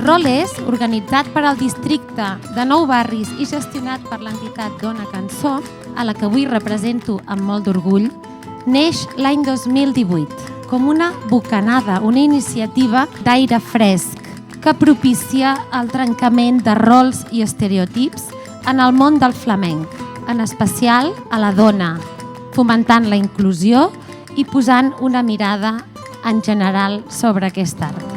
Roles, organitzat per al districte de 9 barris i gestionat per l'entitat Dona Cançó, a la que avui represento amb molt d'orgull, neix l'any 2018 com una bocanada, una iniciativa d'aire fresc que propicia el trencament de rols i estereotips en el món del flamenc, en especial a la dona, fomentant la inclusió i posant una mirada en general sobre aquest art.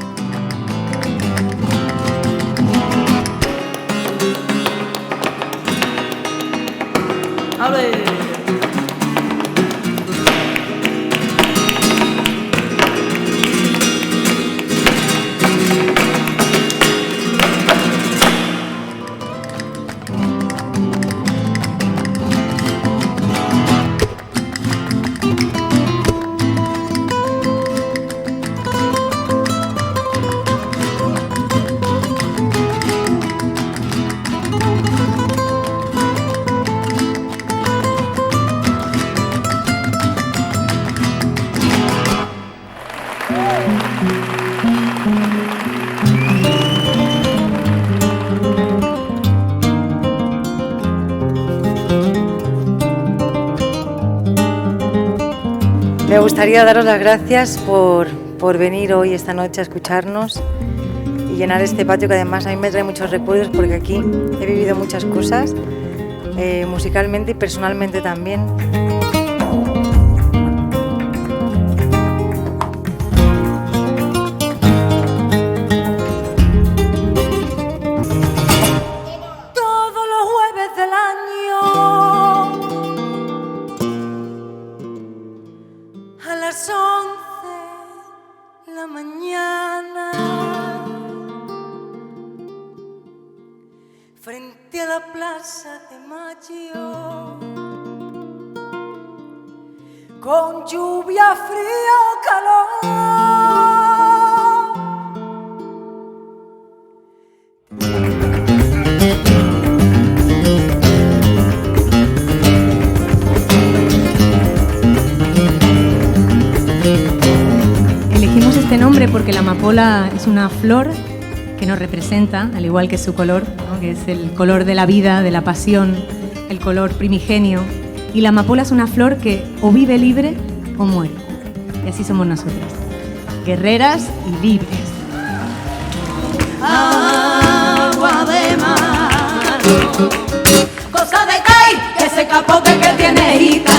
Me gustaría daros las gracias por venir hoy, esta noche, a escucharnos y llenar este patio, que además a mí me trae muchos recuerdos porque aquí he vivido muchas cosas, musicalmente y personalmente también. Todos los jueves del año a las 11 de la mañana, frente a la Plaza de Mayo, con lluvia, frío, calor, elegimos este nombre porque la amapola es una flor que nos representa, al igual que su color, ¿no? Que es el color de la vida, de la pasión, el color primigenio. Y la amapola es una flor que o vive libre o muere. Y así somos nosotras, guerreras y libres. agua de mar, cosa de caí, que ese capote que tiene hita.